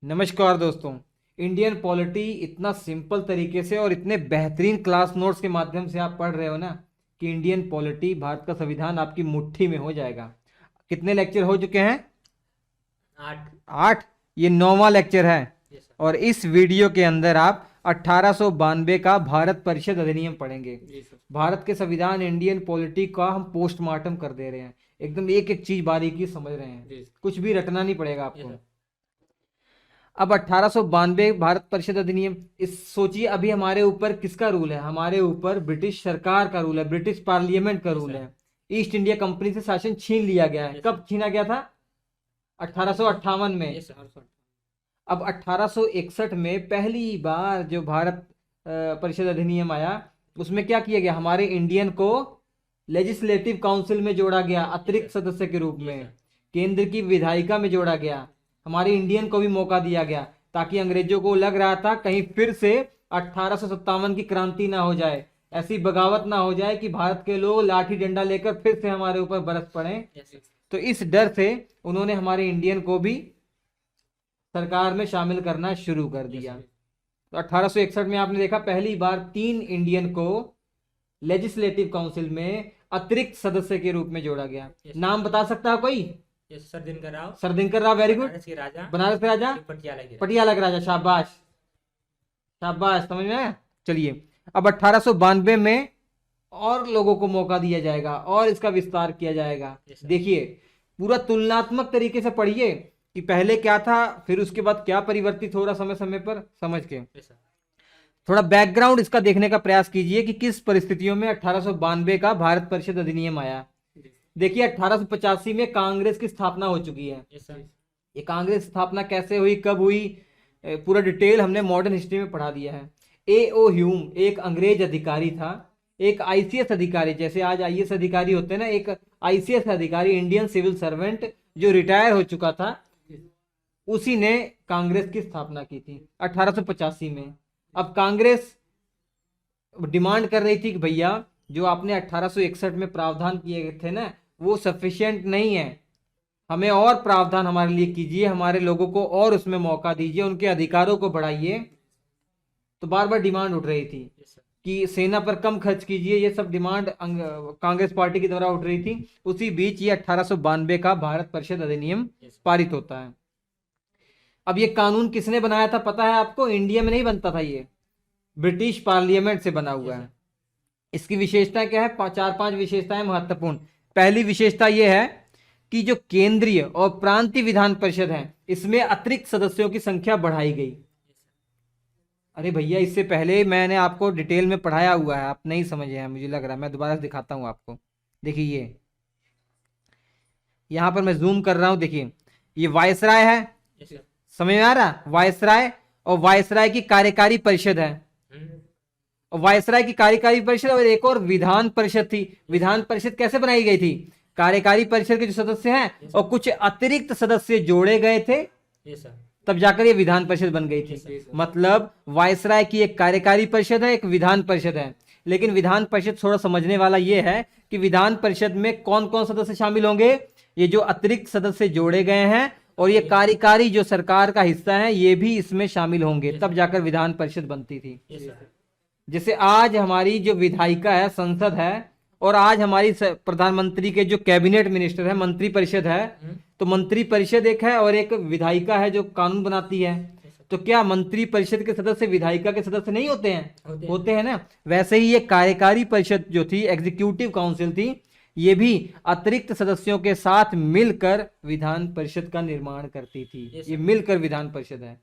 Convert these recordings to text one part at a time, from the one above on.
नमस्कार दोस्तों। Indian polity इतना सिंपल तरीके से और इतने बेहतरीन क्लास नोट्स के माध्यम से आप पढ़ रहे हो ना कि इंडियन पॉलिटी, भारत का संविधान आपकी मुट्ठी में हो जाएगा। कितने लेक्चर हो चुके हैं? 8। 8। ये 9वां लेक्चर है। Yes sir. और इस वीडियो के अंदर आप 1892 का भारत परिषद अधिनियम पढ़ेंगे। जी सर। भारत के संविधान, इंडियन पॉलिटी का हम पोस्टमार्टम कर दे रहे हैं। एकदम एक एक चीज बारीकी समझ रहे हैं, जी सर। कुछ भी रटना नहीं पड़ेगा यस आपको। सर। अब 1892 भारत परिषद अधिनियम, इस सोचिए अभी हमारे ऊपर किसका रूल है? हमारे ऊपर ब्रिटिश सरकार का रूल है, ब्रिटिश पार्लियामेंट का जी रूल सर। है। ईस्ट इंडिया कंपनी से शासन छीन लिया गया है। यस कब सर। छीना गया था? 1858 में। Yes sir. अब 1861 में पहली बार जो भारत परिषद अधिनियम आया, उसमें क्या किया गया? हमारे इंडियन को लेजिस्लेटिव काउंसिल में जोड़ा गया अतिरिक्त सदस्य के रूप में। केंद्र की विधायिका में जोड़ा गया। हमारे इंडियन को भी मौका दिया गया ताकि अंग्रेजों को लग रहा था कहीं फिर से 1857 की क्रांति ना हो जाए, ऐसी बगावत ना हो जाए कि भारत के लोग लाठी डंडा लेकर फिर से हमारे ऊपर बरस पड़े। Yes sir. तो इस डर से उन्होंने हमारे इंडियन को भी सरकार में शामिल करना शुरू कर दिया। तो 1861 में आपने देखा पहली बार 3 इंडियन को लेजिस्लेटिव काउंसिल में अतिरिक्त सदस्य के रूप में जोड़ा गया। Yes. नाम बता सकता है कोई? Yes sir. Dinkar Rao. सरदिनकर Rao, very good. Banaras के राजा। बनारस के राजा, पटियाला के राजा। पटियाला के राजा, शाबाश शाबाश, समझ में आया? चलिए, अब 1892 में और लोगों को मौका दिया जाएगा और इसका विस्तार किया जाएगा। Yes, sir. देखिए, पूरा तुलनात्मक तरीके से पढ़िए कि पहले क्या था, फिर उसके बाद क्या परिवर्तित हो रहा समय समय पर, समझ के यस सर। थोड़ा बैकग्राउंड इसका देखने का प्रयास कीजिए कि किस परिस्थितियों में 1892 का भारत परिषद अधिनियम आया। देखिए, 1885 में कांग्रेस की स्थापना हो चुकी है। Yes sir. ये कांग्रेस स्थापना कैसे हुई, कब हुई, पूरा डिटेल हमने मॉडर्न हिस्ट्री में पढ़ा दिया है। ए.ओ. ह्यूम एक अंग्रेज अधिकारी था, एक आईसीएस अधिकारी, जैसे आज आईएएस अधिकारी होते हैं ना, एक आईसीएस अधिकारी, इंडियन सिविल सर्वेंट जो रिटायर हो चुका था, उसी ने कांग्रेस की स्थापना की थी 1885 में। अब कांग्रेस डिमांड कर रही थी कि भैया जो आपने 1861 में प्रावधान किए थे ना, वो सफिशिएंट नहीं है, हमें और प्रावधान हमारे लिए कीजिए, हमारे लोगों को और उसमें मौका दीजिए, उनके अधिकारों को बढ़ाइए। तो बार बार डिमांड उठ रही थी यस सर। कि सेना पर कम खर्च कीजिए, ये सब डिमांड कांग्रेस पार्टी के द्वारा उठ रही थी। उसी बीच ये 1892 का भारत परिषद अधिनियम पारित होता है। अब ये कानून किसने बनाया था पता है आपको? इंडिया में नहीं बनता था, ये ब्रिटिश पार्लियामेंट से बना हुआ है। इसकी विशेषता क्या है? 4-5 विशेषताएं महत्वपूर्ण। पहली विशेषता यह है कि जो केंद्रीय और प्रांतीय विधान परिषद है, इसमें अतिरिक्त सदस्यों की संख्या बढ़ाई गई। अरे भैया, इससे पहले मैंने आपको डिटेल में पढ़ाया हुआ है, आप नहीं समझे हैं मुझे लग रहा है। मैं दोबारा दिखाता हूं आपको। देखिए, ये यहां पर मैं जूम कर रहा हूं। देखिए, ये वायसराय है, यस सर। समझ में आ रहा? वायसराय, और वायसराय की कार्यकारी परिषद है, और वायसराय की कार्यकारी परिषद, और एक और विधान परिषद थी। विधान परिषद कैसे बनाई गई थी? कार्यकारी परिषद के जो सदस्य हैं और कुछ अतिरिक्त सदस्य जोड़े गए थे, यस सर। तब जाकर ये विधान परिषद बन गई Yes, थी। sir. मतलब वायसराय की एक कार्यकारी परिषद है, एक विधान परिषद है। लेकिन विधान परिषद थोड़ा समझने वाला ये है कि विधान परिषद में कौन कौन सदस्य शामिल होंगे? ये जो अतिरिक्त सदस्य जोड़े गए हैं और ये कार्यकारी जो सरकार का हिस्सा है, ये भी इसमें शामिल होंगे, तब जाकर विधान परिषद बनती थी। Yes sir. जैसे आज हमारी जो विधायिका है, संसद है, और आज हमारी प्रधानमंत्री के जो कैबिनेट मिनिस्टर है, मंत्री परिषद है, तो मंत्री परिषद एक है और एक विधायिका है जो कानून बनाती है। तो क्या मंत्री परिषद के सदस्य विधायिका के सदस्य नहीं होते हैं? होते हैं ना। वैसे ही ये कार्यकारी परिषद जो थी, एग्जीक्यूटिव काउंसिल थी, ये भी अतिरिक्त सदस्यों के साथ मिलकर विधान परिषद का निर्माण करती थी। ये मिलकर विधान परिषद है,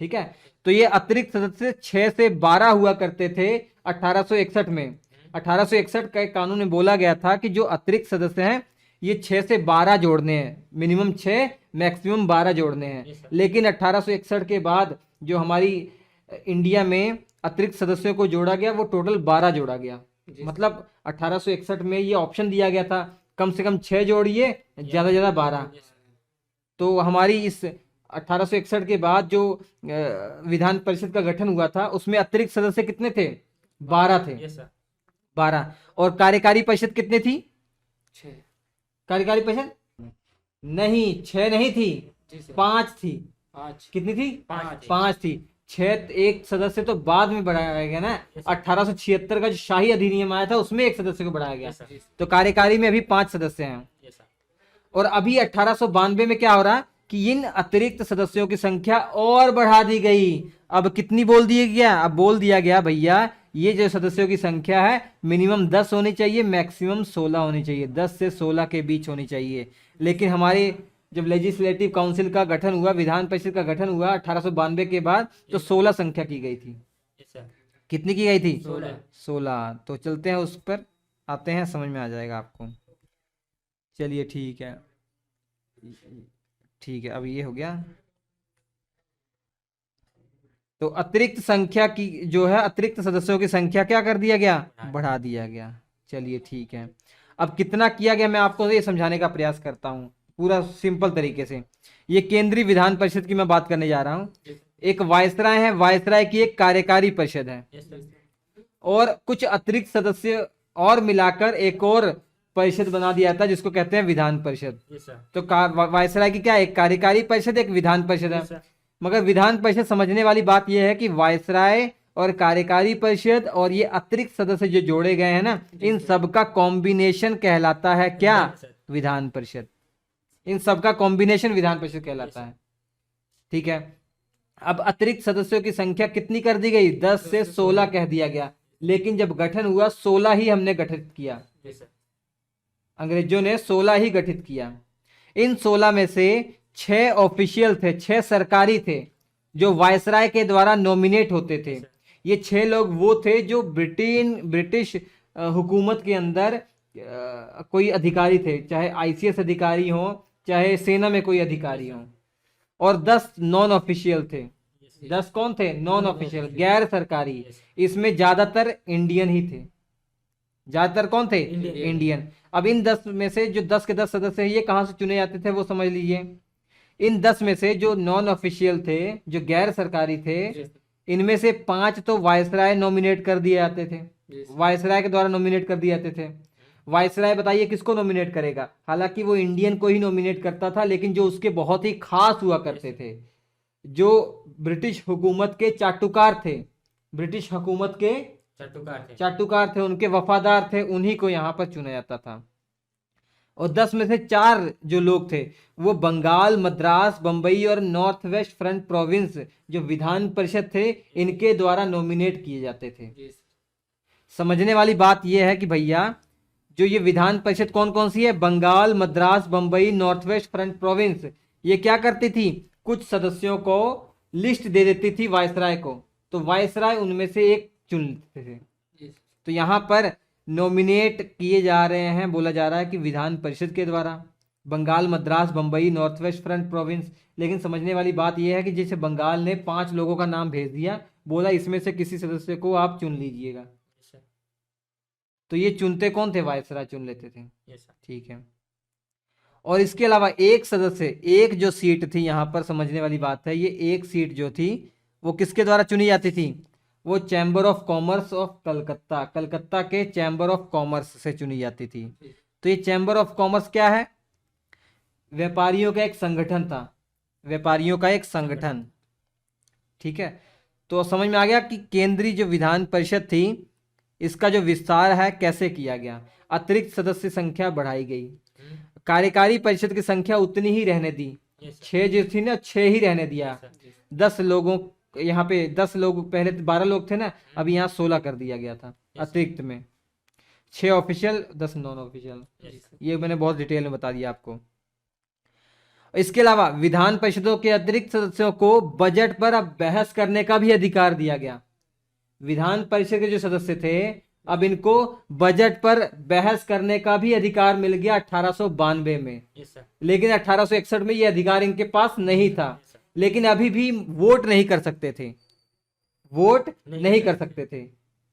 ठीक है। तो ये अतिरिक्त सदस्य 6 से 12 हुआ करते थे 1861 में। 1861 का एक कानून में बोला गया था कि जो अतिरिक्त सदस्य हैं, ये 6 से 12 जोड़ने हैं, मिनिमम 6 मैक्सिमम 12 जोड़ने हैं। लेकिन 1861 के बाद जो हमारी इंडिया में अतिरिक्त सदस्यों को जोड़ा गया, वो टोटल 12 जोड़ा गया। मतलब 1861 में ये ऑप्शन दिया गया था कम से कम 6 जोड़िए, ज्यादा ज्यादा 12। तो हमारी इस 1861 के बाद जो विधान परिषद का गठन हुआ था, उसमें अतिरिक्त सदस्य कितने थे? 12 थे। Yes sir. 12। और कार्यकारी परिषद कितने थी? 6। कार्यकारी परिषद नहीं, 6 नहीं थी, 5 थी। पाँच कितनी थी? पाँच थी। 5 थी। 6 एक सदस्य तो बाद में बढ़ाया गया ना। 1876 का जो शाही अधिनियम आया था उसमें एक सदस्य को बढ़ाया गया। Yes, sir. तो कार्यकारी में अभी 5 सदस्य हैं। Yes, sir. और अभी 1892 में क्या हो रहा कि इन अतिरिक्त सदस्यों की संख्या और बढ़ा दी गई। अब कितनी बोल दिया गया? अब बोल दिया गया भैया ये जो सदस्यों की संख्या है मिनिमम 10 होनी चाहिए, मैक्सिमम 16 होनी चाहिए, 10 से 16 के बीच होनी चाहिए। लेकिन हमारे जब लेजिस्लेटिव काउंसिल का गठन हुआ, विधान परिषद का गठन हुआ 1892 के बाद, तो 16 संख्या की गई थी। Yes, sir. कितनी की गई थी? 16। 16। तो चलते हैं उस पर, आते हैं, समझ में आ जाएगा आपको। चलिए ठीक है, ठीक है। अब ये हो गया। तो अतिरिक्त संख्या की जो है, अतिरिक्त सदस्यों की संख्या क्या कर दिया गया? बढ़ा दिया गया। चलिए ठीक है। अब कितना किया गया मैं आपको ये समझाने का प्रयास करता हूँ पूरा सिंपल तरीके से। ये केंद्रीय विधान परिषद की मैं बात करने जा रहा हूँ। एक वायसराय है, वायसराय की एक कार्यकारी परिषद है, Yes, sir. और कुछ अतिरिक्त सदस्य और मिलाकर एक और परिषद बना दिया था जिसको कहते हैं विधान परिषद। Yes, sir. तो वायसराय की क्या, एक कार्यकारी परिषद, एक विधान परिषद है। Yes, sir. मगर विधान परिषद समझने वाली बात यह है कि वायसराय और कार्यकारी परिषद और ये अतिरिक्त सदस्य जो जोड़े गए हैं ना, इन सबका कॉम्बिनेशन कहलाता है क्या? विधान परिषद। विधान परिषद। इन सबका कॉम्बिनेशन विधान परिषद कहलाता है। ठीक है। अब अतिरिक्त सदस्यों की संख्या कितनी कर दी गई? 10 से 16 कह दिया गया। लेकिन जब गठन हुआ 16 ही हमने गठित किया। Yes, sir. अंग्रेजों ने 16 ही गठित किया। इन 16 में से 6 ऑफिशियल थे, 6 सरकारी थे जो वायसराय के द्वारा नॉमिनेट होते थे। ये 6 लोग वो थे जो ब्रिटिश हुकूमत के अंदर कोई अधिकारी थे, चाहे आईसीएस अधिकारी हो, चाहे सेना में कोई अधिकारी हो। और 10 नॉन ऑफिशियल थे। 10 कौन थे? नॉन ऑफिशियल, गैर सरकारी। इसमें ज्यादातर इंडियन ही थे। ज्यादातर कौन थे? इंडियन। अब इन 10 में से जो 10 के 10 सदस्य हैं, ये कहाँ से चुने जाते थे वो समझ लीजिए। इन 10 में से जो नॉन ऑफिशियल थे, जो गैर सरकारी थे, इनमें से 5 तो वायसराय नॉमिनेट कर दिए जाते थे। वायसराय के द्वारा नॉमिनेट कर दिए जाते थे। वायसराय बताइए किसको नॉमिनेट करेगा? हालांकि वो इंडियन को ही नॉमिनेट करता था, लेकिन जो उसके बहुत ही खास हुआ करते थे, जो ब्रिटिश हुकूमत के चाटुकार थे, ब्रिटिश हुकूमत के चाटुकार थे, उनके वफादार थे, उन्हीं को यहाँ पर चुना जाता था। और 10 में से 4 जो लोग थे वो बंगाल, मद्रास, बंबई और नॉर्थ वेस्ट फ्रंट प्रोविंस जो विधान परिषद थे, इनके द्वारा नॉमिनेट किए जाते थे। समझने वाली बात यह है कि भैया जो ये विधान परिषद कौन कौन सी है? Bengal, Madras, Bombay, north west frontier province. ये क्या करती थी? कुछ सदस्यों को लिस्ट दे देती थी वायसराय को, तो वायसराय उनमें से एक चुन लेते थे। तो यहाँ पर नॉमिनेट किए जा रहे हैं, बोला जा रहा है कि विधान परिषद के द्वारा, Bengal, Madras, Bombay, north west frontier province. लेकिन समझने वाली बात यह है कि जैसे बंगाल ने 5 लोगों का नाम भेज दिया, बोला इसमें से किसी सदस्य को आप चुन लीजिएगा, तो ये चुनते कौन थे? वायसराय चुन लेते थे। ठीक है। और इसके अलावा एक सदस्य, एक जो सीट थी, यहाँ पर समझने वाली बात है, ये एक सीट जो थी वो किसके द्वारा चुनी जाती थी? वो chamber of commerce of Calcutta, Calcutta के चैम्बर ऑफ कॉमर्स से चुनी जाती थी। तो ये चैम्बर ऑफ कॉमर्स क्या है? व्यापारियों का एक संगठन था, व्यापारियों का एक संगठन। ठीक है। तो समझ में आ गया कि केंद्रीय जो विधान परिषद थी, इसका जो विस्तार है कैसे किया गया। अतिरिक्त सदस्य संख्या बढ़ाई गई, कार्यकारी परिषद की संख्या उतनी ही रहने दी। 6 जो थी ना, 6 ही रहने दिया। 10 लोगों, यहाँ पे 10 लोग, पहले 12 लोग थे ना, अब यहाँ 16 कर दिया गया था अतिरिक्त में। 6 ऑफिशियल, 10 नॉन ऑफिशियल। ये मैंने बहुत डिटेल में बता दिया आपको। इसके अलावा विधान परिषदों के अतिरिक्त सदस्यों को बजट पर अब बहस करने का भी अधिकार दिया गया। विधान परिषद के जो सदस्य थे, अब इनको बजट पर बहस करने का भी अधिकार मिल गया 1892 में। लेकिन 1861 में ये अधिकार इनके पास नहीं था। लेकिन अभी भी वोट नहीं कर सकते थे, वोट नहीं कर सकते थे।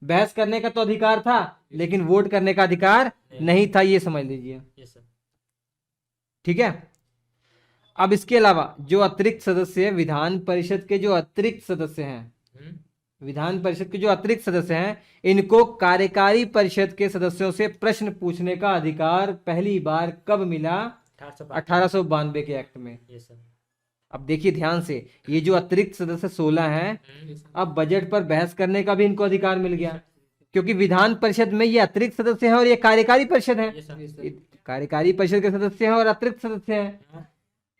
बहस करने का तो अधिकार था, लेकिन वोट करने का अधिकार नहीं था, ये समझ लीजिए। ठीक है। अब इसके अलावा जो अतिरिक्त सदस्य, विधान परिषद के जो अतिरिक्त सदस्य हैं, विधान परिषद के जो अतिरिक्त सदस्य हैं, इनको कार्यकारी परिषद के सदस्यों से प्रश्न पूछने का अधिकार पहली बार कब मिला? 1892 के एक्ट में। अब देखिए ध्यान से, ये जो अतिरिक्त सदस्य 16 हैं, अब बजट पर बहस करने का भी इनको अधिकार मिल गया, क्योंकि विधान परिषद में ये अतिरिक्त सदस्य हैं और ये कार्यकारी परिषद है। Yes sir. कार्यकारी परिषद के सदस्य हैं और अतिरिक्त सदस्य हैं,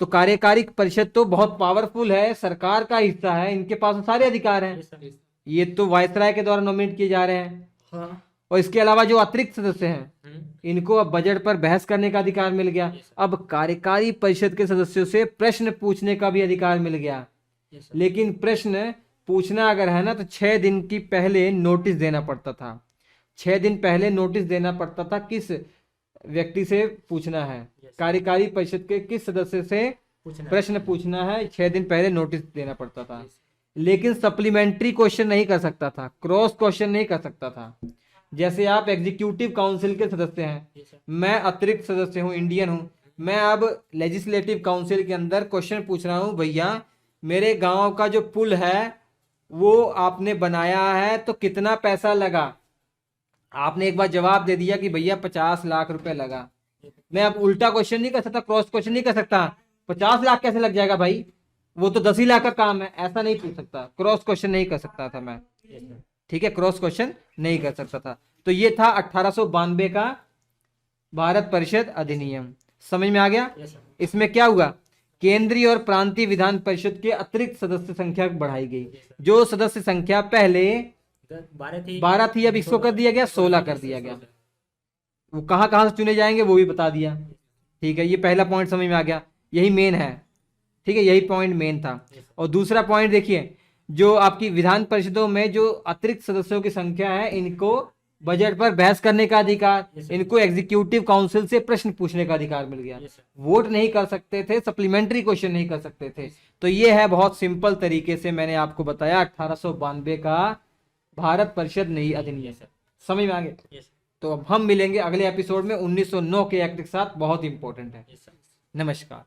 तो कार्यकारी परिषद तो बहुत पावरफुल है, सरकार का हिस्सा है, इनके पास तो सारे अधिकार हैं। Yes sir. ये तो वायसराय के द्वारा नॉमिनेट किए जा रहे हैं। हाँ। और इसके अलावा जो अतिरिक्त सदस्य हैं, हम्म, इनको अब बजट पर बहस करने का अधिकार मिल गया। अब कार्यकारी परिषद के सदस्यों से प्रश्न पूछने का भी अधिकार मिल गया। Yes sir. लेकिन प्रश्न पूछना अगर है ना, तो 6 दिन की पहले नोटिस देना पड़ता था। 6 दिन पहले नोटिस देना पड़ता था किस व्यक्ति से पूछना है, कार्यकारी परिषद के किस सदस्य से पूछना। प्रश्न पूछना है, 6 दिन पहले नोटिस देना पड़ता था। यस। लेकिन सप्लीमेंट्री क्वेश्चन नहीं कर सकता था, क्रॉस क्वेश्चन नहीं कर सकता था। जैसे आप एग्जीक्यूटिव काउंसिल के सदस्य हैं, यस सर। मैं अतिरिक्त सदस्य हूँ, इंडियन हूँ, मैं अब लेजिस्लेटिव काउंसिल के अंदर क्वेश्चन पूछ रहा हूँ, भैया मेरे गांव का जो पुल है वो आपने बनाया है तो कितना पैसा लगा। आपने एक बार जवाब दे दिया कि भैया 50 लाख रुपए लगा। मैं अब उल्टा क्वेश्चन नहीं कर सकता, क्रॉस क्वेश्चन नहीं कर सकता, 50 लाख कैसे लग जाएगा भाई, वो तो 10 ही लाख का काम है, ऐसा नहीं पूछ सकता, क्रॉस क्वेश्चन नहीं कर सकता था मैं। Yes sir. ठीक है, क्रॉस क्वेश्चन नहीं कर सकता था। तो ये था 1892 का भारत परिषद अधिनियम। समझ में आ गया? Yes sir. इसमें क्या हुआ, केंद्रीय और प्रांतीय विधान परिषद के अतिरिक्त सदस्य संख्या बढ़ाई गई। जो सदस्य संख्या पहले 12 थी, अब इसको कर दिया गया 16 कर दिया गया। वो कहाँ कहाँ से चुने जाएंगे वो भी बता दिया। ठीक है, ये पहला पॉइंट समझ में आ गया, यही मेन है। ठीक है, यही पॉइंट मेन था। और दूसरा पॉइंट देखिए, जो आपकी विधान परिषदों में जो अतिरिक्त सदस्यों की संख्या है, इनको बजट पर बहस करने का अधिकार, इनको एग्जीक्यूटिव काउंसिल से प्रश्न पूछने का अधिकार मिल गया। वोट नहीं कर सकते थे, सप्लीमेंट्री क्वेश्चन नहीं कर सकते थे। तो ये है, बहुत सिंपल तरीके से मैंने आपको बताया 1892 का भारत परिषद नई अधिनियम। समझ में आ गया? यस तो अब हम मिलेंगे अगले एपिसोड में 1909 के एक्ट के साथ, बहुत इंपॉर्टेंट है। सर। नमस्कार।